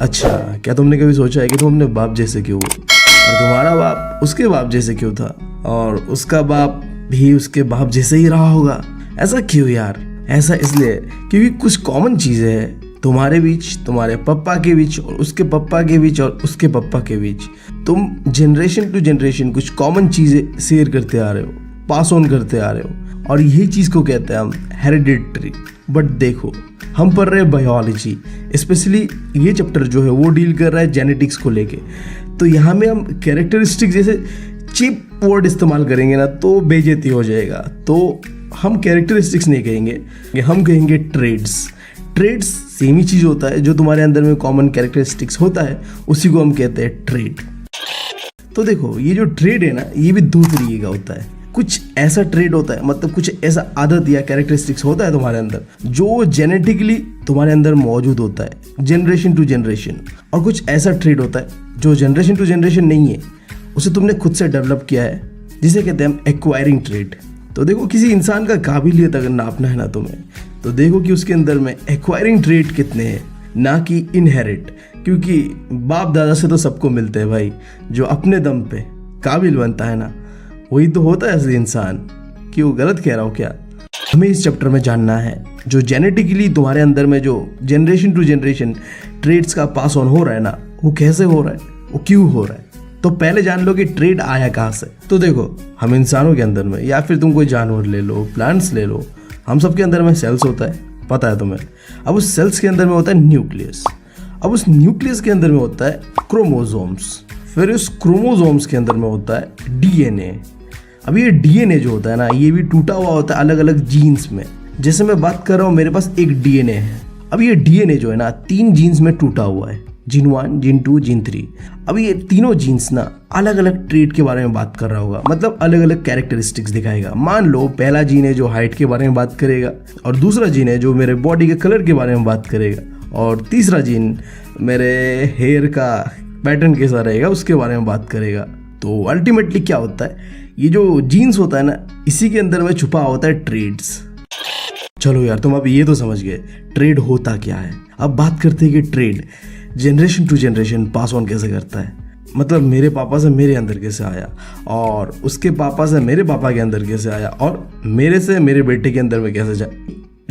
अच्छा, क्या तुमने कभी सोचा है कि तुम अपने बाप जैसे क्यों हो, और तुम्हारा बाप उसके बाप जैसे क्यों था, और उसका बाप भी उसके बाप जैसे ही रहा होगा? ऐसा क्यों यार? ऐसा इसलिए क्योंकि कुछ कॉमन चीज़ें हैं तुम्हारे बीच, तुम्हारे पप्पा के बीच, और उसके पप्पा के बीच, और उसके पप्पा के बीच। तुम जनरेशन टू जनरेशन कुछ कॉमन चीज़ें शेयर करते आ रहे हो, पास ऑन करते आ रहे हो, और यही चीज़ को कहते हैं हम हेरिडिटरी। बट देखो, हम पढ़ रहे हैं बायोलॉजी, स्पेशली ये चैप्टर जो है वो डील कर रहा है जेनेटिक्स को लेके। तो यहाँ में हम कैरेक्टरिस्टिक्स जैसे चीप वर्ड इस्तेमाल करेंगे ना तो बेइज्जती हो जाएगा। तो हम कैरेक्टरिस्टिक्स नहीं कहेंगे, हम कहेंगे ट्रेड्स। ट्रेड्स सेम ही चीज़ होता है, जो तुम्हारे अंदर में कॉमन कैरेक्टरिस्टिक्स होता है उसी को हम कहते हैं ट्रेड। तो देखो, ये जो ट्रेड है ना, ये भी दो तरीके का होता है। कुछ ऐसा ट्रेड होता है, मतलब कुछ ऐसा आदत या कैरेक्टरिस्टिक्स होता है तुम्हारे अंदर जो जेनेटिकली तुम्हारे अंदर मौजूद होता है जनरेशन टू जनरेशन, और कुछ ऐसा ट्रेड होता है जो जनरेशन टू जनरेशन नहीं है, उसे तुमने खुद से डेवलप किया है, जिसे कहते हैं हम एक्वायरिंग ट्रेड। तो देखो, किसी इंसान का काबिलियत अगर नापना है ना तुम्हें, तो देखो कि उसके अंदर में एक्वायरिंग ट्रेड कितने हैं, ना कि इनहेरिट। क्योंकि बाप दादा से तो सबको मिलते हैं भाई, जो अपने दम पे काबिल बनता है ना वही तो होता है असली इंसान। क्यों, गलत कह रहा हूँ क्या? हमें इस चैप्टर में जानना है जो जेनेटिकली तुम्हारे अंदर में जो जनरेशन टू जनरेशन ट्रेड्स का पास ऑन हो रहा है ना, वो कैसे हो रहा है, वो क्यों हो रहा है। तो पहले जान लो कि ट्रेड आया कहाँ से। तो देखो, हम इंसानों के अंदर में, या फिर तुम कोई जानवर ले लो, प्लांट्स ले लो, हम सब के अंदर में सेल्स होता है, पता है तुम्हें। अब उस सेल्स के अंदर में होता है न्यूक्लियस, अब उस न्यूक्लियस के अंदर में होता है क्रोमोसोम्स, फिर उस क्रोमोसोम्स के अंदर में होता है डीएनए। अब ये डीएनए जो होता है ना, ये भी टूटा हुआ होता है अलग अलग जीन्स में। जैसे मैं बात कर रहा हूँ, मेरे पास एक डीएनए है। अब ये डीएनए जो है ना 3 जीन्स में टूटा हुआ है, जीन 1, जीन 2, जीन 3। अब ये तीनों जीन्स ना अलग अलग ट्रेट के बारे में बात कर रहा होगा, मतलब अलग अलग कैरेक्टरिस्टिक्स दिखाएगा। मान लो पहला जीन है जो हाइट के बारे में बात करेगा, और दूसरा जीन है जो मेरे बॉडी के कलर के बारे में बात करेगा, और तीसरा जीन मेरे हेयर का पैटर्न कैसा रहेगा उसके बारे में बात करेगा। तो अल्टीमेटली क्या होता है, ये जो जीन्स होता है ना, इसी के अंदर में छुपा होता है ट्रेड्स। चलो यार, तुम अब ये तो समझ गए ट्रेड होता क्या है। अब बात करते हैं कि trade generation to generation pass on कैसे करता है। मतलब मेरे पापा से मेरे अंदर कैसे आया, और उसके पापा से मेरे पापा के अंदर कैसे आया, और मेरे से मेरे बेटे के अंदर में कैसे जाए।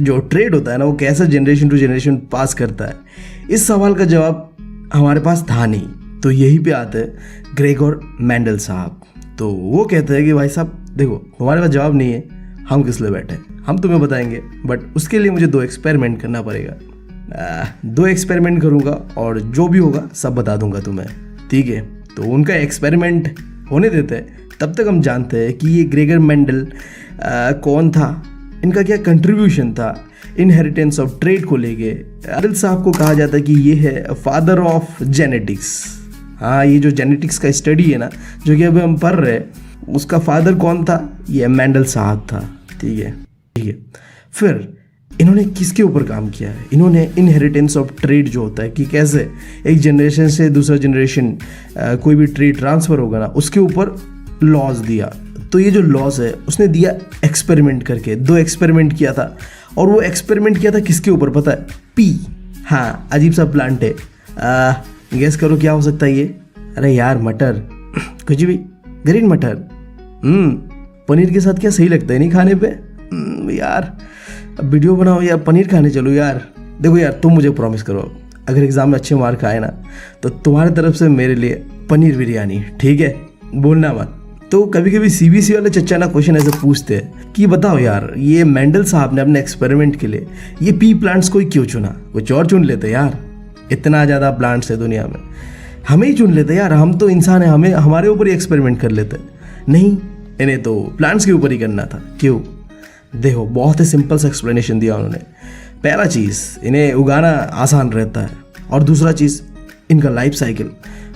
जो ट्रेड होता है ना, वो कैसे जनरेशन टू जनरेशन पास करता है। इस सवाल का जवाब हमारे पास था नहीं, तो यहीं पे आते हैं ग्रेगोर मेंडल साहब। तो वो कहते हैं कि भाई साहब देखो, तुम्हारे पास जवाब नहीं है, हम किस लिए बैठे, हम तुम्हें बताएंगे, बट उसके लिए मुझे 2 एक्सपेरिमेंट करना पड़ेगा। 2 एक्सपेरिमेंट करूँगा और जो भी होगा सब बता दूंगा तुम्हें, ठीक है। तो उनका एक्सपेरिमेंट होने देते हैं, तब तक हम जानते हैं कि ये ग्रेगर मेंडल कौन था, इनका क्या कंट्रीब्यूशन था इनहेरिटेंस ऑफ ट्रेड को लेके। मेंडल साहब को कहा जाता है कि ये है फादर ऑफ जेनेटिक्स। हाँ, ये जो जेनेटिक्स का स्टडी है ना, जो कि अभी हम पढ़ रहे हैं, उसका फादर कौन था? ये मेंडल साहब था, ठीक है। फिर इन्होंने किसके ऊपर काम किया है? इन्होंने इनहेरिटेंस ऑफ ट्रेड जो होता है कि कैसे एक जनरेशन से दूसरा जनरेशन कोई भी ट्रेड ट्रांसफ़र होगा ना, उसके ऊपर लॉज दिया। तो ये जो लॉज है उसने दिया एक्सपेरिमेंट करके। 2 एक्सपेरिमेंट किया था, और वो एक्सपेरिमेंट किया था किसके ऊपर पता है? पी। हाँ, अजीब सा प्लांट है, गेस करो क्या हो सकता है ये? अरे यार, मटर, कुछ भी, ग्रीन मटर। पनीर के साथ क्या सही लगता है नहीं खाने पे? यार अब वीडियो बनाओ या पनीर खाने चलो यार। देखो यार, तुम मुझे प्रॉमिस करो, अगर एग्जाम में अच्छे मार्क आए ना, तो तुम्हारी तरफ से मेरे लिए पनीर बिरयानी, ठीक है? बोलना मत। तो कभी कभी सीबीएसई वाले चच्चा ना क्वेश्चन ऐसे पूछते हैं कि बताओ यार, ये मेंडल साहब ने अपने एक्सपेरिमेंट के लिए ये पी प्लांट्स को ही क्यों चुना? कुछ और चुन लेते यार, इतना ज़्यादा प्लांट्स है दुनिया में, हमें ही चुन लेते यार, हम तो इंसान है, हमें हमारे ऊपर ही एक्सपेरिमेंट कर लेते। नहीं, इन्हें तो प्लांट्स के ऊपर ही करना था। क्यों? देखो, बहुत ही सिंपल सा एक्सप्लेनेशन दिया उन्होंने। पहला चीज़, इन्हें उगाना आसान रहता है, और दूसरा चीज़, इनका लाइफ साइकिल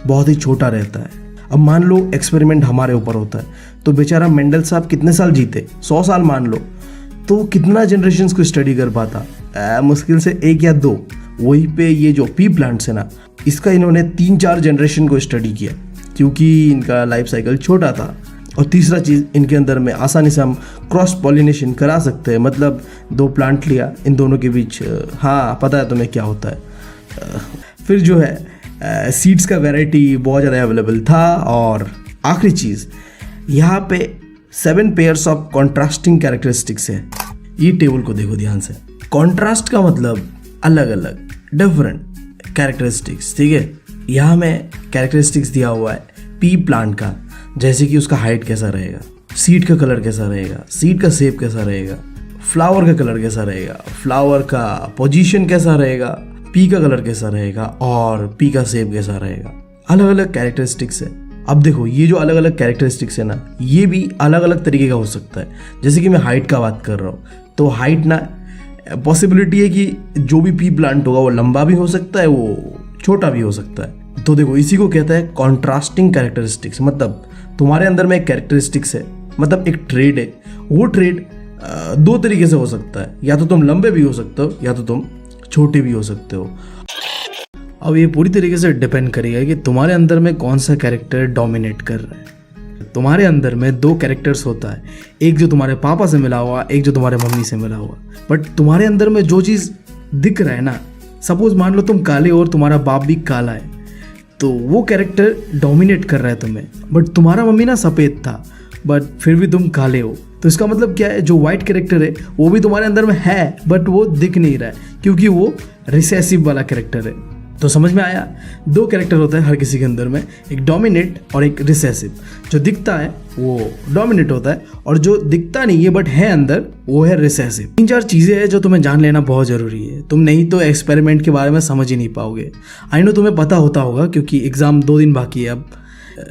बहुत ही छोटा रहता है। अब मान लो एक्सपेरिमेंट हमारे ऊपर होता है, तो बेचारा मेंडल साहब कितने साल जीते? 100 साल मान लो, तो कितना जनरेशन्स को स्टडी कर पाता? मुश्किल से 1 या 2। वहीं पे ये जो पी प्लांट्स है ना, इसका इन्होंने 3-4 जनरेशन को स्टडी किया, क्योंकि इनका लाइफ साइकिल छोटा था। और तीसरा चीज़, इनके अंदर में आसानी से हम क्रॉस पॉलिनेशन करा सकते हैं, मतलब 2 प्लांट लिया, इन दोनों के बीच, हाँ पता है तुम्हें क्या होता है। फिर जो है सीड्स का वैरायटी बहुत ज़्यादा अवेलेबल था। और आखिरी चीज़, यहाँ पे 7 पेयर्स ऑफ कॉन्ट्रास्टिंग कैरेक्टरिस्टिक्स है। ये टेबल को देखो ध्यान से। कॉन्ट्रास्ट का मतलब अलग अलग, डिफरेंट कैरेक्टरिस्टिक्स, ठीक है। यहाँ में कैरेक्टरिस्टिक्स दिया हुआ है पी प्लांट का, जैसे कि उसका हाइट कैसा रहेगा, सीड का कलर कैसा रहेगा, सीड का शेप कैसा रहेगा, फ्लावर का कलर कैसा रहेगा, फ्लावर का पोजीशन कैसा रहेगा, पी का कलर कैसा रहेगा और पी का शेप कैसा रहेगा। अलग अलग कैरेक्टरिस्टिक्स है। अब देखो ये जो अलग अलग कैरेक्टरिस्टिक्स है ना, ये भी अलग अलग तरीके का हो सकता है। जैसे कि मैं हाइट का बात कर रहा हूँ, तो हाइट ना पॉसिबिलिटी है कि जो भी पी प्लांट होगा वो लंबा भी हो सकता है, वो छोटा भी हो सकता है। तो देखो इसी को कहता है कॉन्ट्रास्टिंग कैरेक्टरिस्टिक्स। मतलब तुम्हारे अंदर में एक कैरेक्टरिस्टिक्स है, मतलब एक ट्रेड है। वो ट्रेड 2 तरीके से हो सकता है, या तो तुम लंबे भी हो सकते हो या तो तुम छोटे भी हो सकते हो। अब ये पूरी तरीके से डिपेंड करेगा कि तुम्हारे अंदर में कौन सा कैरेक्टर डोमिनेट कर रहा है। तुम्हारे अंदर में 2 कैरेक्टर्स होता है, एक जो तुम्हारे पापा से मिला हुआ, एक जो तुम्हारे मम्मी से मिला हुआ। बट तुम्हारे अंदर में जो चीज़ दिख रहा है ना, सपोज मान लो तुम काले और तुम्हारा बाप भी काला है, तो वो कैरेक्टर डोमिनेट कर रहा है तुम्हें। बट तुम्हारा मम्मी ना सफ़ेद था, बट फिर भी तुम काले हो, तो इसका मतलब क्या है, जो वाइट कैरेक्टर है वो भी तुम्हारे अंदर में है, बट वो दिख नहीं रहा है क्योंकि वो रिसेसिव वाला कैरेक्टर है। तो समझ में आया, 2 कैरेक्टर होता है हर किसी के अंदर में, एक डोमिनेट और एक रिसेसिव। जो दिखता है वो डोमिनेट होता है और जो दिखता नहीं है बट है अंदर, वो है रिसेसिव। 3-4 चीज़ें हैं जो तुम्हें जान लेना बहुत ज़रूरी है। तुम नहीं तो एक्सपेरिमेंट के बारे में समझ ही नहीं पाओगे। आई नो तुम्हें पता होता होगा क्योंकि एग्ज़ाम 2 दिन बाकी है, अब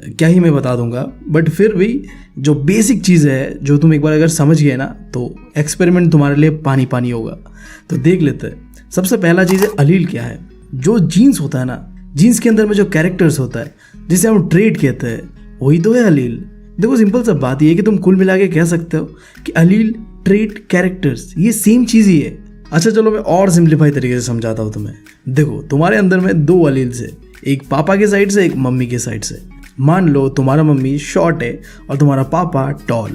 क्या ही मैं बता दूंगा। बट फिर भी जो बेसिक चीज़ है, जो तुम एक बार अगर समझ गए ना, तो एक्सपेरिमेंट तुम्हारे लिए पानी पानी होगा। तो देख लेते हैं। सबसे पहला चीज़ है अलील क्या है। जो जीन्स होता है ना, जीन्स के अंदर में जो कैरेक्टर्स होता है, जिसे हम ट्रेड कहते हैं, वही तो है अलील। देखो सिंपल सा बात ये है कि तुम कुल मिला के कह सकते हो कि अलील, ट्रेड, कैरेक्टर्स ये सेम चीज़ ही है। अच्छा चलो मैं और सिंप्लीफाई तरीके से समझाता हूँ तुम्हें। देखो तुम्हारे अंदर में 2 अलील्स है, एक पापा के साइड से, एक मम्मी के साइड से। मान लो तुम्हारा मम्मी शॉर्ट है और तुम्हारा पापा टॉल,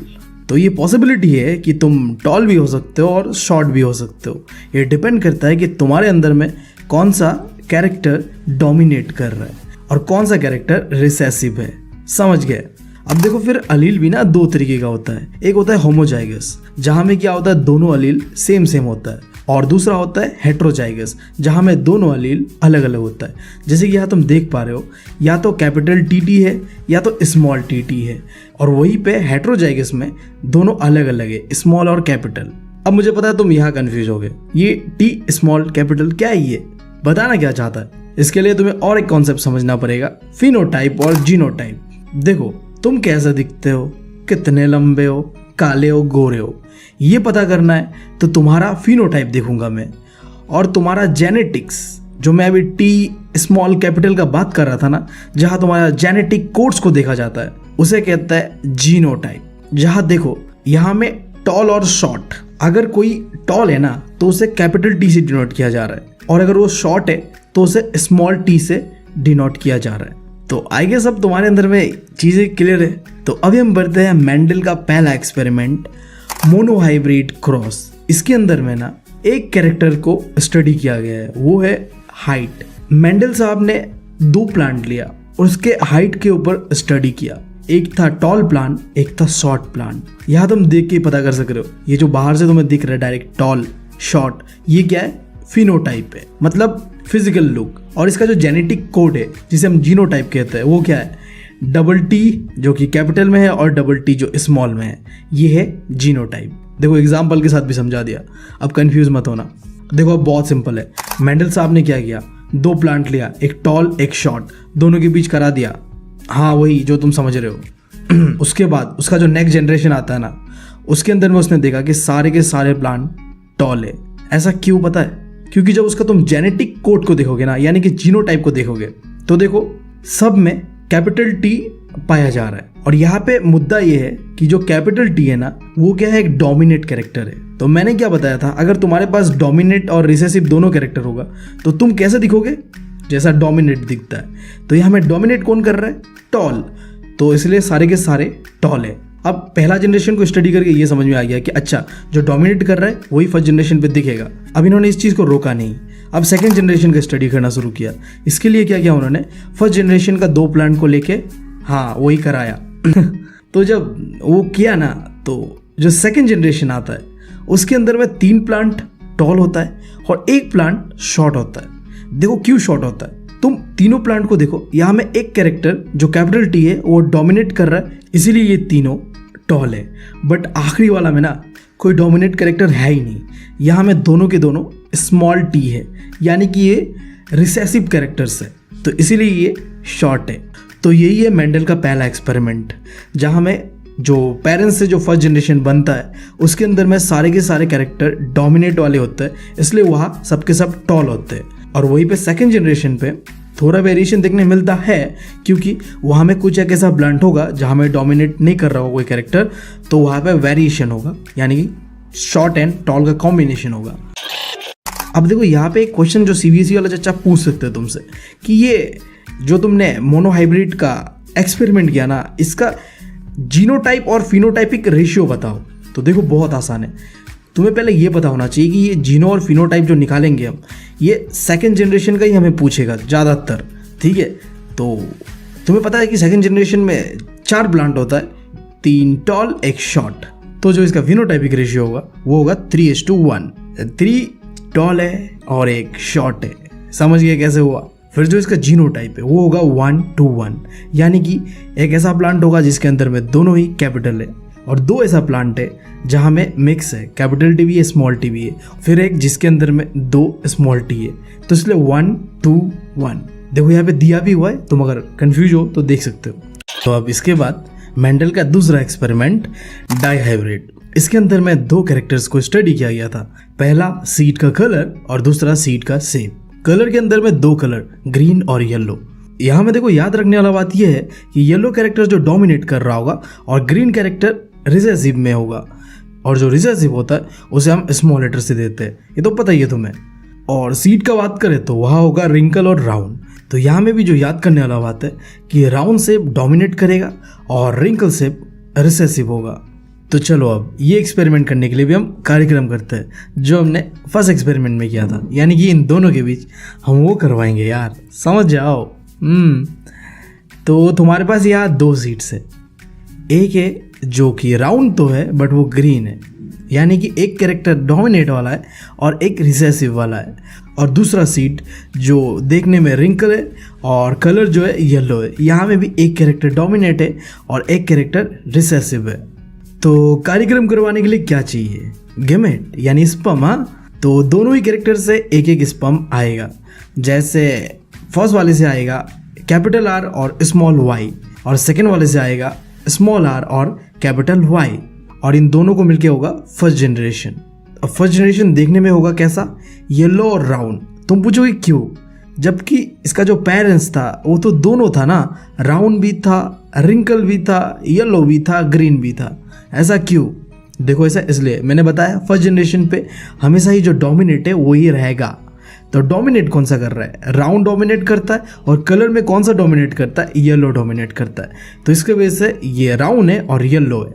तो ये पॉसिबिलिटी है कि तुम टॉल भी हो सकते हो और शॉर्ट भी हो सकते हो। ये डिपेंड करता है कि तुम्हारे अंदर में कौन सा कैरेक्टर डोमिनेट कर रहा है और कौन सा कैरेक्टर रिसेसिव है। समझ गए। अब देखो फिर अलील भी ना 2 तरीके का होता है। एक होता है होमोजाइगस, जहाँ में क्या होता है, दोनों अलील सेम होता है। और दूसरा होता है हेट्रोजाइगस, जहाँ में दोनों अलील अलग अलग होता है। जैसे कि यहाँ तुम देख पा रहे हो, या तो कैपिटल टी है या तो स्मॉल टी है। और वहीं पे हेट्रोजाइगस में दोनों अलग अलग है, स्मॉल और कैपिटल। अब मुझे पता है तुम यहाँ कंफ्यूज हो गए, ये टी स्मॉल कैपिटल क्या है, ये बताना क्या चाहता है। इसके लिए तुम्हें और एक कॉन्सेप्ट समझना पड़ेगा, फिनोटाइप और जीनोटाइप। देखो तुम कैसे दिखते हो, कितने लंबे हो, काले हो, गोरे हो, ये पता करना है तो तुम्हारा फिनोटाइप देखूंगा मैं। और तुम्हारा जेनेटिक्स, जो मैं अभी टी स्मॉल कैपिटल का बात कर रहा था ना, जहाँ तुम्हारा जेनेटिक कोड्स को देखा जाता है, उसे कहता है जीनोटाइप। जहाँ देखो यहाँ में टॉल और शॉर्ट, अगर कोई टॉल है ना तो उसे कैपिटल टी से डिनोट किया जा रहा है, और अगर वो शॉर्ट है तो उसे स्मॉल टी से डिनोट किया जा रहा है। तो आई गेस अब तुम्हारे अंदर में चीज़ें क्लियर है। तो अभी हम बढ़ते हैं मेंडल का पहला एक्सपेरिमेंट, मोनोहाइब्रिड क्रॉस। इसके अंदर में ना एक कैरेक्टर को स्टडी किया गया है, वो है हाइट। मेंडल साहब ने 2 प्लांट लिया और उसके हाइट के ऊपर स्टडी किया। एक था टॉल प्लांट, एक था शॉर्ट प्लांट। यहाँ तुम देख के पता कर सक रहे हो, ये जो बाहर से तुम्हें दिख रहा है डायरेक्ट टॉल शॉर्ट, ये क्या है, फिनोटाइप है, मतलब फिजिकल लुक। और इसका जो जेनेटिक कोड है, जिसे हम जीनोटाइप कहते हैं, वो क्या है, डबल टी जो कि कैपिटल में है और डबल टी जो स्मॉल में है, ये है जीनोटाइप। देखो एग्जाम्पल के साथ भी समझा दिया, अब कंफ्यूज मत होना। देखो अब बहुत सिंपल है। मेंडल साहब ने क्या किया, 2 प्लांट लिया, एक टॉल एक शॉर्ट, दोनों के बीच करा दिया। हाँ वही जो तुम समझ रहे हो। उसके बाद उसका जो नेक्स्ट जनरेशन आता है ना, उसके अंदर में उसने देखा कि सारे के सारे प्लांट टॉल है। ऐसा क्यों पता है, क्योंकि जब उसका तुम जेनेटिक कोड को देखोगे ना, यानी कि जीनोटाइप को देखोगे, तो देखो सब में कैपिटल टी पाया जा रहा है। और यहाँ पे मुद्दा ये है कि जो कैपिटल टी है ना, वो क्या है, एक डोमिनेट कैरेक्टर है। तो मैंने क्या बताया था, अगर तुम्हारे पास डोमिनेट और रिसेसिव दोनों कैरेक्टर होगा तो तुम कैसे दिखोगे, जैसा डोमिनेट दिखता है। तो यहाँ में डोमिनेट कौन कर रहा है, टॉल, तो इसलिए सारे के सारे टॉल है। अब पहला जनरेशन को स्टडी करके ये समझ में आ गया कि अच्छा जो डोमिनेट कर रहा है वही फर्स्ट जनरेशन पे दिखेगा। अब इन्होंने इस चीज़ को रोका नहीं, अब सेकेंड जनरेशन का स्टडी करना शुरू किया। इसके लिए क्या किया उन्होंने, फर्स्ट जनरेशन का 2 प्लांट को लेके वही कराया तो जब वो किया ना, तो जो सेकेंड जनरेशन आता है उसके अंदर में 3 प्लांट टॉल होता है और 1 प्लांट शॉर्ट होता है। देखो क्यों शॉर्ट होता है, तुम तीनों प्लांट को देखो, यहाँ में एक कैरेक्टर जो कैपिटल टी है वो डोमिनेट कर रहा है, इसीलिए ये तीनों टॉल है। बट आखिरी वाला में ना कोई डोमिनेट कैरेक्टर है ही नहीं, यहाँ में दोनों के दोनों स्मॉल टी है, यानी कि ये रिसेसिव कैरेक्टर्स है, तो इसीलिए ये शॉर्ट है। तो यही है मेंडल का पहला एक्सपेरिमेंट, जहाँ में जो पेरेंट्स से जो फर्स्ट जनरेशन बनता है उसके अंदर में सारे के सारे कैरेक्टर डोमिनेट वाले होते हैं, इसलिए वहाँ सबके सब टॉल होते हैं। और वहीं पे सेकंड जनरेशन पे थोड़ा वेरिएशन देखने मिलता है, क्योंकि वहाँ में कुछ एक ऐसा ब्लंट होगा जहाँ में डोमिनेट नहीं कर रहा होगा कोई कैरेक्टर, तो वहाँ पे वेरिएशन होगा, यानी कि शॉर्ट एंड टॉल का कॉम्बिनेशन होगा। अब देखो यहाँ पे एक क्वेश्चन जो सीबीएसई वाला चच्चा पूछ सकते हैं तुमसे कि ये जो तुमने मोनोहाइब्रिड का एक्सपेरिमेंट किया ना, इसका जीनोटाइप और फिनोटाइपिक रेशियो बताओ। तो देखो बहुत आसान है, तुम्हें पहले ये पता होना चाहिए कि ये जीनो और फिनोटाइप जो निकालेंगे हम, ये सेकंड जनरेशन का ही हमें पूछेगा ज़्यादातर, ठीक है। तो तुम्हें पता है कि सेकंड जनरेशन में 4 प्लांट होता है, 3 टॉल 1 शॉर्ट, तो जो इसका फिनोटाइपिक रेशियो होगा वो होगा 3:1। 3 टॉल है और 1 शॉर्ट है, समझ गए कैसे हुआ। फिर जो इसका जीनोटाइप है वो होगा 1:1, यानी कि एक ऐसा प्लांट होगा जिसके अंदर में दोनों ही कैपिटल है, और 2 ऐसा प्लांट है जहाँ में मिक्स है, कैपिटल टी भी है स्मॉल टी भी है, फिर एक जिसके अंदर में 2 स्मॉल टी है, तो इसलिए 1:1। देखो यहाँ पे दिया भी हुआ है, तुम अगर कंफ्यूज हो तो देख सकते हो। तो अब इसके बाद मेंडल का दूसरा एक्सपेरिमेंट डाइहाइब्रिड, इसके अंदर में 2 कैरेक्टर्स को स्टडी किया गया था, पहला सीड का कलर और दूसरा सीड का शेप। कलर के अंदर में 2 कलर, ग्रीन और येलो। यहाँ में देखो याद रखने वाला बात यह है कि येलो कैरेक्टर जो डोमिनेट कर रहा होगा और ग्रीन कैरेक्टर रिसेसिव में होगा, और जो रिसेसिव होता है उसे हम स्मॉल लेटर से देते हैं, ये तो पता ही है तुम्हें। और सीड का बात करें तो वहाँ होगा रिंकल और राउंड। तो यहाँ में भी जो याद करने वाला बात है कि राउंड शेप डोमिनेट करेगा और रिंकल शेप रिसेसिव होगा। तो चलो अब ये एक्सपेरिमेंट करने के लिए भी हम कार्यक्रम करते हैं जो हमने फर्स्ट एक्सपेरिमेंट में किया था, यानी कि इन दोनों के बीच हम वो करवाएंगे यार, समझ जाओ। तो तुम्हारे पास यहाँ 2 सीड्स है, एक है जो कि राउंड तो है बट वो ग्रीन है, यानी कि एक कैरेक्टर डोमिनेट वाला है और एक रिसेसिव वाला है, और दूसरा सीड जो देखने में रिंकल है और कलर जो है येलो है, यहाँ में भी एक कैरेक्टर डोमिनेट है और एक कैरेक्टर रिसेसिव है। तो कार्यक्रम करवाने के लिए क्या चाहिए, गेमेट यानी स्पर्म। तो दोनों ही कैरेक्टर से एक एक स्पर्म आएगा, जैसे फर्स्ट वाले से आएगा कैपिटल आर और स्मॉल वाई, और सेकेंड वाले से आएगा स्मॉल आर और कैपिटल वाई, और इन दोनों को मिलके होगा फर्स्ट जनरेशन। अब फर्स्ट जनरेशन देखने में होगा कैसा, येलो और राउंड। तुम पूछोगे क्यों, जबकि इसका जो पेरेंट्स था वो तो दोनों था ना, राउंड भी था, रिंकल भी था, येलो भी था, ग्रीन भी था। ऐसा क्यों, देखो ऐसा इसलिए मैंने बताया फर्स्ट जनरेशन पे हमेशा ही जो डोमिनेट है वही रहेगा। तो डोमिनेट कौन सा कर रहा है, राउंड डोमिनेट करता है, और कलर में कौन सा डोमिनेट करता है, येलो डोमिनेट करता है, तो इसके वजह से ये राउंड है और येलो है।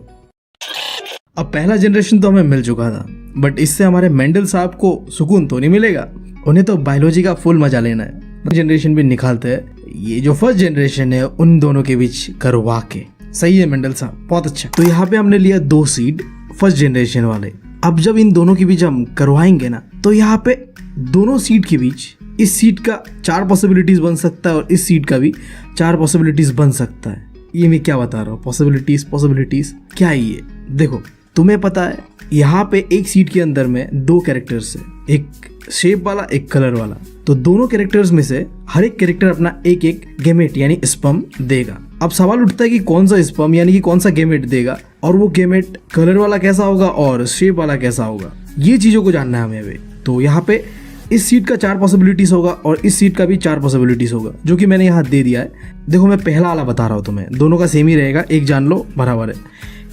अब पहला जनरेशन तो हमें मिल चुका था, बट इससे हमारे मेंडल साहब को सुकून तो नहीं मिलेगा, उन्हें तो बायोलॉजी का फुल मजा लेना है। जनरेशन भी निकालते हैं, ये जो फर्स्ट जनरेशन है उन दोनों के बीच करवा के। सही है मेंडल साहब, बहुत अच्छा। तो यहाँ पे हमने लिया 2 सीड फर्स्ट जनरेशन वाले। अब जब इन दोनों के बीच हम करवाएंगे ना, तो यहाँ पे दोनों सीड के बीच इस सीड का 4 पॉसिबिलिटीज बन सकता है और इस सीड का भी 4 पॉसिबिलिटीज बन सकता है। ये मैं क्या बता रहा हूँ, पॉसिबिलिटीज क्या है ये, देखो तुम्हें पता है यहाँ पे एक सीड के अंदर में 2 कैरेक्टर्स है, एक शेप वाला एक कलर वाला। तो दोनों कैरेक्टर्स में से हर एक कैरेक्टर अपना एक एक गेमेट यानी स्पर्म देगा। अब सवाल उठता है कि कौन सा स्पर्म यानी कि कौन सा गेमेट देगा, और वो गेमेट कलर वाला कैसा होगा और शेप वाला कैसा होगा, ये चीजों को जानना है हमें अभी। तो यहाँ पे इस सीट का 4 पॉसिबिलिटीज होगा और इस सीट का भी 4 पॉसिबिलिटीज होगा, जो कि मैंने यहाँ दे दिया है। देखो मैं पहला वाला बता रहा हूँ तुम्हें, दोनों का सेम ही रहेगा, एक जान लो बराबर है।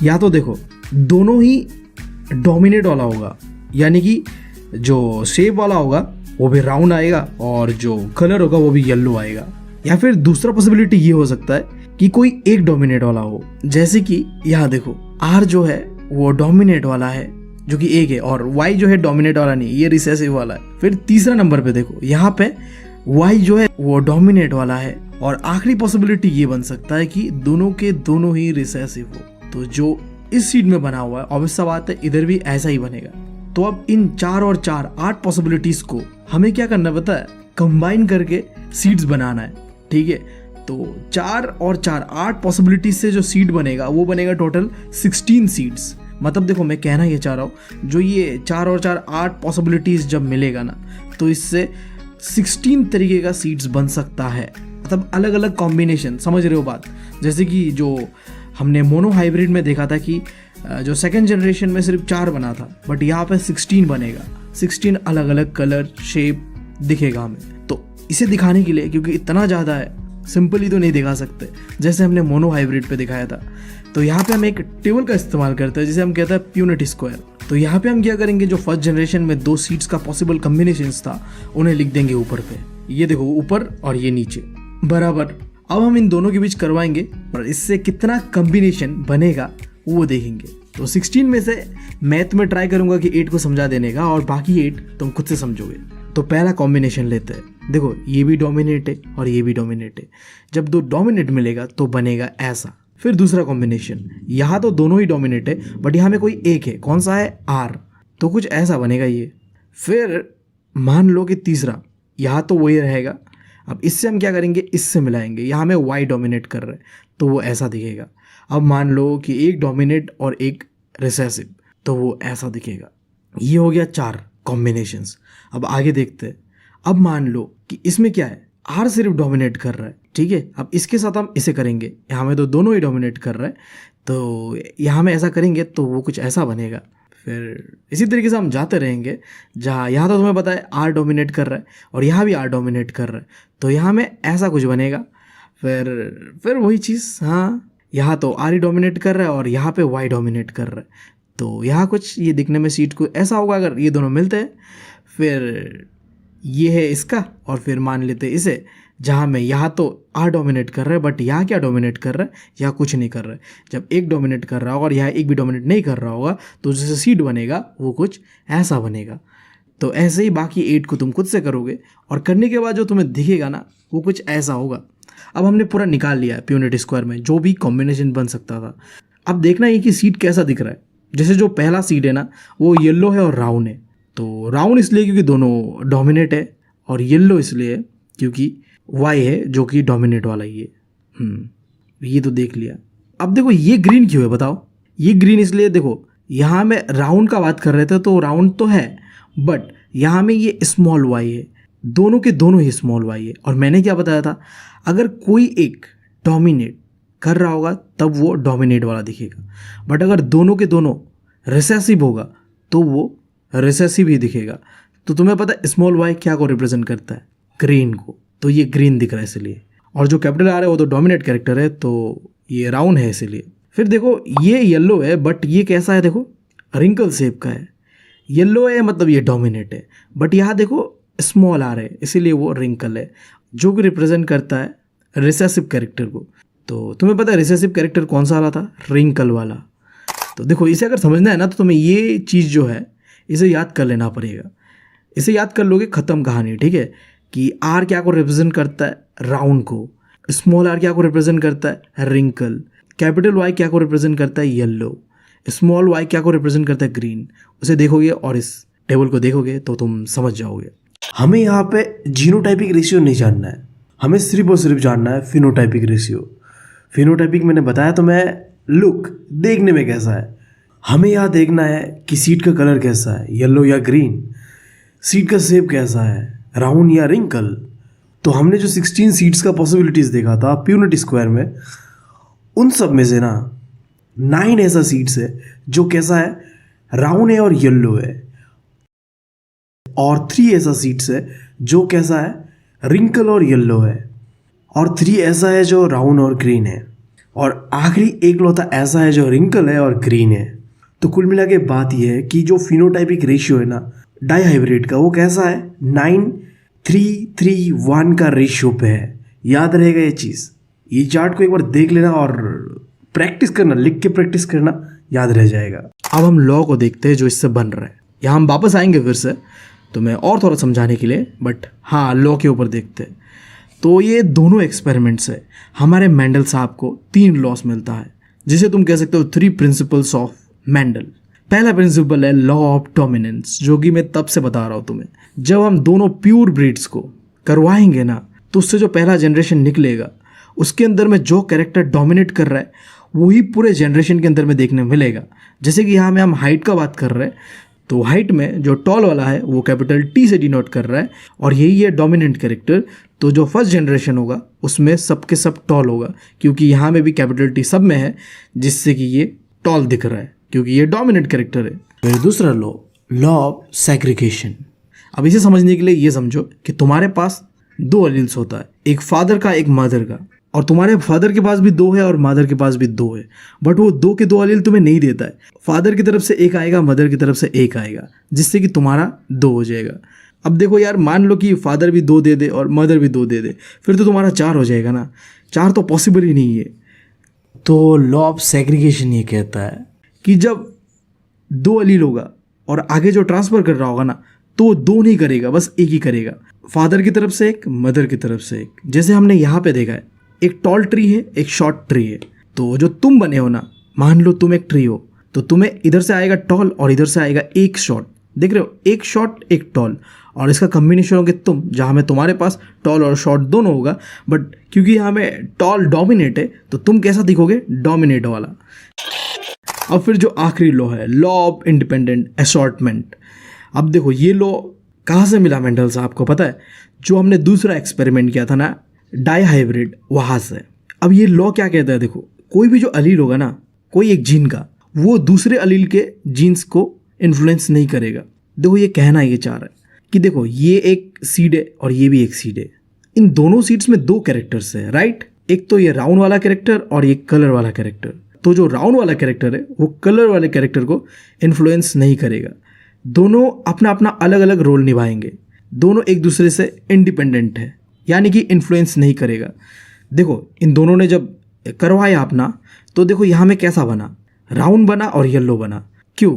या तो देखो दोनों ही डोमिनेट वाला होगा, यानी कि जो शेप वाला होगा वो भी राउंड आएगा और जो कलर होगा वो भी येलो आएगा। या फिर दूसरा पॉसिबिलिटी ये हो सकता है कि कोई एक डोमिनेट वाला हो, जैसे कि यहाँ देखो आर जो है वो डोमिनेट वाला है जो कि 1 है, और y जो है डोमिनेट वाला नहीं, ये रिसेसिव वाला है। फिर तीसरा नंबर पे देखो, यहाँ पे y जो है वो डोमिनेट वाला है, और आखिरी पॉसिबिलिटी ये बन सकता है कि दोनों के दोनों ही रिसेसिव हो। तो जो इस सीट में बना हुआ है, ऑब्वियस सा बात है इधर भी ऐसा ही बनेगा। तो अब इन 4 और 4 8 पॉसिबिलिटीज को हमें क्या करना पता है, कंबाइन करके सीड्स बनाना है, ठीक है। तो 4 और 4 8 पॉसिबिलिटीज से जो सीड बनेगा वो बनेगा टोटल 16 सीड्स। मतलब देखो मैं कहना ये चाह रहा हूँ, जो ये 4 और 4 8 पॉसिबिलिटीज जब मिलेगा ना, तो इससे 16 तरीके का सीड्स बन सकता है। मतलब अलग अलग कॉम्बिनेशन, समझ रहे हो बात। जैसे कि जो हमने मोनो हाइब्रिड में देखा था कि जो सेकेंड जनरेशन में सिर्फ 4 बना था, बट यहाँ पे 16 बनेगा। 16 अलग अलग कलर शेप दिखेगा हमें। तो इसे दिखाने के लिए, क्योंकि इतना ज़्यादा है, सिंपली तो नहीं दिखा सकते जैसे हमने मोनो हाइब्रिड पे दिखाया था, तो यहाँ पे हम एक टेबल का इस्तेमाल करते हैं जिसे हम कहते हैं प्यूनिट स्क्वायर। तो यहाँ पे हम क्या करेंगे, जो फर्स्ट जनरेशन में 2 सीड्स का पॉसिबल कम्बिनेशंस था उन्हें लिख देंगे ऊपर पे। ये देखो ऊपर और ये नीचे बराबर। अब हम इन दोनों के बीच करवाएंगे और इससे कितना कम्बिनेशन बनेगा वो देखेंगे। तो 16 में से मैथ में ट्राई करूंगा कि 8 को समझा देने का, और बाकी 8 तुम खुद से समझोगे। तो पहला कॉम्बिनेशन लेते हैं। देखो ये भी डोमिनेट है और ये भी डोमिनेट है। जब 2 डोमिनेट मिलेगा तो बनेगा ऐसा। फिर दूसरा कॉम्बिनेशन, यहाँ तो दोनों ही डोमिनेट है, बट यहाँ में कोई एक है, कौन सा है, R, तो कुछ ऐसा बनेगा ये। फिर मान लो कि तीसरा, यहाँ तो वही रहेगा। अब इससे हम क्या करेंगे, इससे मिलाएंगे। यहाँ में Y डोमिनेट कर रहा है तो वो ऐसा दिखेगा। अब मान लो कि एक डोमिनेट और एक रिसेसिव, तो वो ऐसा दिखेगा। ये हो गया 4 कॉम्बिनेशंस। अब आगे देखते हैं। अब मान लो कि इसमें क्या है, R सिर्फ डोमिनेट कर रहा है, ठीक है। अब इसके साथ हम इसे करेंगे, यहाँ में तो दोनों ही डोमिनेट कर रहे हैं, तो यहाँ में ऐसा करेंगे तो वो कुछ ऐसा बनेगा। फिर इसी तरीके से हम जाते रहेंगे, जहाँ यहाँ तो तुम्हें पता है R डोमिनेट कर रहा है और यहाँ भी R डोमिनेट कर रहा है, तो यहाँ में ऐसा कुछ बनेगा। फिर वही चीज़, हाँ यहाँ तो R ही डोमिनेट कर रहा है और यहाँ पे Y डोमिनेट कर रहा है, तो यहाँ कुछ ये दिखने में सीट को ऐसा होगा अगर ये दोनों मिलते हैं। फिर ये है इसका, और फिर मान लेते हैं इसे, जहाँ में यहाँ तो R डोमिनेट कर रहा है, बट यहाँ क्या डोमिनेट कर रहा है, यहाँ कुछ नहीं कर रहा है। जब एक डोमिनेट कर रहा होगा और यहाँ एक भी डोमिनेट नहीं कर रहा होगा, तो जैसे सीड बनेगा वो कुछ ऐसा बनेगा। तो ऐसे ही बाकी 8 को तुम खुद से करोगे, और करने के बाद जो तुम्हें दिखेगा ना वो कुछ ऐसा होगा। अब हमने पूरा निकाल लिया है प्यूनिट स्क्वायर में जो भी कॉम्बिनेशन बन सकता था। अब देखना है कि सीड कैसा दिख रहा है। जैसे जो पहला सीड है ना वो येलो है और राउंड है। तो राउंड इसलिए क्योंकि दोनों डोमिनेट है, और येलो इसलिए क्योंकि Y है जो कि डोमिनेट वाला ही है। ये तो देख लिया। अब देखो ये ग्रीन क्यों है बताओ। ये ग्रीन इसलिए, देखो यहाँ में राउंड का बात कर रहे थे तो राउंड तो है, बट यहाँ में ये स्मॉल y है, दोनों के दोनों ही स्मॉल y है। और मैंने क्या बताया था, अगर कोई एक डोमिनेट कर रहा होगा तब वो डोमिनेट वाला दिखेगा, बट अगर दोनों के दोनों रिसेसिव होगा तो वो रिसेसिव ही दिखेगा। तो तुम्हें पता है स्मॉल y क्या को रिप्रेजेंट करता है, ग्रीन को, तो ये ग्रीन दिख रहा है इसलिए। और जो कैपिटल R है वो तो डोमिनेट कैरेक्टर है, तो ये राउंड है इसलिए। फिर देखो ये येलो है, बट ये कैसा है, देखो रिंकल शेप का है। येलो है मतलब ये डोमिनेट है, बट यहाँ देखो स्मॉल R है इसीलिए वो रिंकल है, जो कि रिप्रेजेंट करता है रिसेसिव कैरेक्टर को। तो तुम्हें पता है रिसेसिव कैरेक्टर कौन सा वाला था, रिंकल वाला। तो देखो इसे अगर समझना है ना तो तुम्हें ये चीज़ जो है इसे याद कर लेना पड़ेगा। इसे याद कर लोगे ख़त्म कहानी, ठीक है। कि R क्या को रिप्रेजेंट करता है, राउंड को। स्मॉल r क्या को रिप्रेजेंट करता है, रिंकल। कैपिटल Y क्या को रिप्रेजेंट करता है, येलो। स्मॉल y क्या को रिप्रेजेंट करता है, ग्रीन। उसे देखोगे और इस टेबल को देखोगे तो तुम समझ जाओगे। हमें यहाँ पे जीनोटाइपिक रेशियो नहीं जानना है, हमें सिर्फ और सिर्फ जानना है फिनोटाइपिक रेशियो। फिनोटाइपिक मैंने बताया तो मैं लुक देखने में कैसा है। हमें यहाँ देखना है कि सीट का कलर कैसा है, येलो या ग्रीन। सीट का शेप कैसा है, राउंड या रिंकल। तो हमने जो 16 सीट्स का पॉसिबिलिटीज़ देखा था प्यूनिट स्क्वायर में, उन सब में से ना 9 ऐसा सीट्स है जो कैसा है, राउंड है और येलो है। और 3 ऐसा सीट्स है जो कैसा है, रिंकल और येलो है। और 3 ऐसा है जो राउंड और ग्रीन है। और आखिरी एक लौता ऐसा है जो रिंकल है और ग्रीन है। तो कुल मिला के बात यह है कि जो फिनोटाइपिक रेशियो है ना डाई हाइब्रिड का, वो कैसा है, 9:3:1 का रेशियो पे है। याद रहेगा ये चीज़। ये चार्ट को एक बार देख लेना और प्रैक्टिस करना, लिख के प्रैक्टिस करना, याद रह जाएगा। अब हम लॉ को देखते हैं जो इससे बन रहा है। यहाँ हम वापस आएंगे फिर से तुम्हें और थोड़ा समझाने के लिए, बट हाँ लॉ के ऊपर देखते हैं। तो ये दोनों एक्सपेरिमेंट्स है, हमारे मेंडल साहब को 3 लॉस मिलता है, जिसे तुम कह सकते हो 3 प्रिंसिपल्स ऑफ मेंडल। पहला प्रिंसिपल है लॉ ऑफ डोमिनेंस, जो कि मैं तब से बता रहा हूँ तुम्हें। जब हम दोनों प्योर ब्रीड्स को करवाएंगे ना, तो उससे जो पहला जनरेशन निकलेगा उसके अंदर में जो कैरेक्टर डोमिनेट कर रहा है वही पूरे जनरेशन के अंदर में देखने मिलेगा। जैसे कि यहाँ में हम हाइट का बात कर रहे हैं, तो हाइट में जो टॉल वाला है वो कैपिटल टी से डिनोट कर रहा है, और यही है डोमिनेंट कैरेक्टर। तो जो फर्स्ट जनरेशन होगा उसमें सबके सब टॉल होगा, क्योंकि यहाँ में भी कैपिटल टी सब में है, जिससे कि ये टॉल दिख रहा है, क्योंकि ये डोमिनेंट कैरेक्टर है। फिर दूसरा लॉ ऑफ सेग्रीगेशन। अब इसे समझने के लिए ये समझो कि तुम्हारे पास 2 अलील्स होता है, एक फादर का एक मदर का, और तुम्हारे फादर के पास भी 2 है और मदर के पास भी 2 है, बट वो 2 के 2 अलील तुम्हें नहीं देता है। फादर की तरफ से 1 आएगा, मदर की तरफ से 1 आएगा, जिससे कि तुम्हारा 2 हो जाएगा। अब देखो यार, मान लो कि फादर भी 2 दे दे और मदर भी 2 दे दे, फिर तो तुम्हारा 4 हो जाएगा ना। 4 तो पॉसिबल ही नहीं है। तो लॉ ऑफ सेग्रीगेशन ये कहता है कि जब 2 अलील होगा और आगे जो ट्रांसफ़र कर रहा होगा ना, तो 2 नहीं करेगा, बस 1 ही करेगा। फादर की तरफ से 1, मदर की तरफ से 1। जैसे हमने यहाँ पे देखा है, एक टॉल ट्री है, एक शॉर्ट ट्री है। तो जो तुम बने हो ना, मान लो तुम एक ट्री हो, तो तुम्हें इधर से आएगा टॉल और इधर से आएगा एक शॉर्ट। देख रहे हो, एक शॉर्ट एक टॉल, और इसका कम्बिनेशन होगा तुम, जहाँ में तुम्हारे पास टॉल और शॉर्ट दोनों होगा, बट क्योंकि यहाँ में टॉल डोमिनेट है तो तुम कैसा दिखोगे, डोमिनेट वाला। अब फिर जो आखिरी लॉ है, लॉ ऑफ इंडिपेंडेंट असॉर्टमेंट। अब देखो ये लॉ कहाँ से मिला मेंडल साहब को पता है? जो हमने दूसरा एक्सपेरिमेंट किया था ना, डाई हाइब्रिड, वहाँ से। अब ये लॉ क्या कहता है, देखो कोई भी जो अलील होगा ना, कोई एक जीन का, वो दूसरे अलील के जीन्स को इन्फ्लुएंस नहीं करेगा। देखो ये कहना ये चाह रहा है कि देखो ये एक सीड है और ये भी एक सीड है, इन दोनों सीड्स में 2 कैरेक्टर्स है, राइट? एक तो ये राउंड वाला कैरेक्टर और ये कलर वाला कैरेक्टर। तो जो राउंड वाला कैरेक्टर है वो कलर वाले कैरेक्टर को इन्फ्लुएंस नहीं करेगा। दोनों अपना अपना अलग अलग रोल निभाएंगे, दोनों एक दूसरे से इंडिपेंडेंट है, यानी कि इन्फ्लुएंस नहीं करेगा। देखो इन दोनों ने जब करवाया अपना, तो देखो यहाँ में कैसा बना, राउंड बना और येलो बना। क्यों?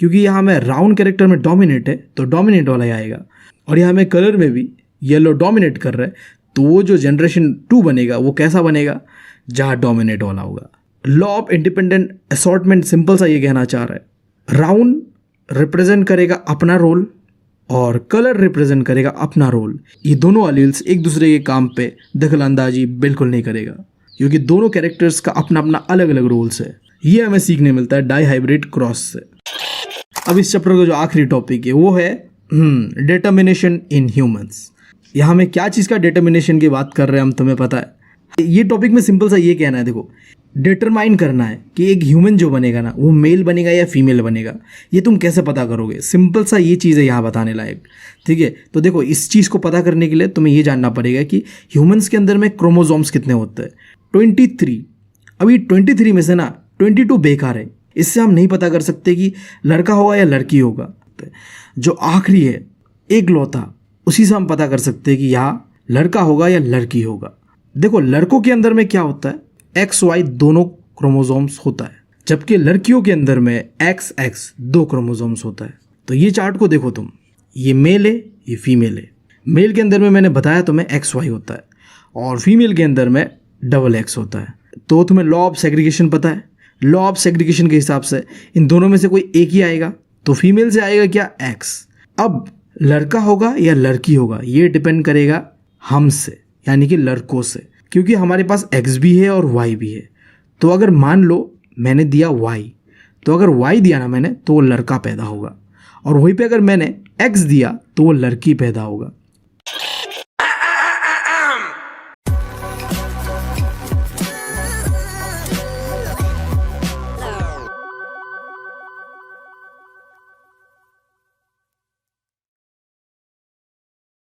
क्योंकि यहाँ में राउंड कैरेक्टर में डोमिनेट है तो डोमिनेट वाला ही आएगा, और यहाँ में कलर में भी येलो डोमिनेट कर रहा है, तो वो जो जनरेशन 2 बनेगा वो कैसा बनेगा, जहाँ डोमिनेट वाला होगा। Law of independent assortment simple सा ये कहना चाह रहा है, राउंड रिप्रेजेंट करेगा अपना रोल और कलर रिप्रेजेंट करेगा अपना रोल। ये दोनों अलील्स एक दूसरे के काम पे दखलंदाजी बिल्कुल नहीं करेगा, क्योंकि दोनों कैरेक्टर्स का अपना अपना अलग अलग रोल्स है। ये हमें सीखने मिलता है डाई हाइब्रिड क्रॉस से। अब इस चैप्टर का जो आखिरी टॉपिक है वो है डिटर्मिनेशन इन ह्यूमंस। यहाँ में क्या चीज़ का डिटर्मिनेशन की बात कर रहे हैं हम, तुम्हें पता है? ये टॉपिक में सिंपल सा ये कहना है, देखो डिटरमाइन करना है कि एक ह्यूमन जो बनेगा ना, वो मेल बनेगा या फीमेल बनेगा। ये तुम कैसे पता करोगे? सिंपल सा ये चीज़ है यहाँ बताने लायक, ठीक है? तो देखो इस चीज़ को पता करने के लिए तुम्हें ये जानना पड़ेगा कि ह्यूमंस के अंदर में क्रोमोसोम्स कितने होते हैं। 23। अभी 23 में से ना 22 बेकार है, इससे हम नहीं पता कर सकते कि लड़का होगा या लड़की होगा। जो आखिरी है एक लौता, उसी से हम पता कर सकते हैं कि यहाँ लड़का होगा या लड़की होगा। देखो लड़कों के अंदर में क्या होता है, XY दोनों क्रोमोसोम्स होता है, जबकि लड़कियों के अंदर में XX 2 क्रोमोसोम्स होता है। तो ये चार्ट को देखो तुम, ये मेल है ये फीमेल है। मेल के अंदर में मैंने बताया तुम्हें XY होता है, और फीमेल के अंदर में XX होता है। तो तुम्हें लॉ ऑफ सेग्रीगेशन पता है, लॉ ऑफ सेग्रीगेशन के हिसाब से इन दोनों में से कोई एक ही आएगा, तो फीमेल से आएगा क्या, X। अब लड़का होगा या लड़की होगा ये डिपेंड करेगा हमसे, यानी कि लड़कों से, क्योंकि हमारे पास X भी है और Y भी है। तो अगर मान लो मैंने दिया Y, तो अगर Y दिया ना मैंने, तो वो लड़का पैदा होगा, और वहीं पे अगर मैंने X दिया तो वो लड़की पैदा होगा।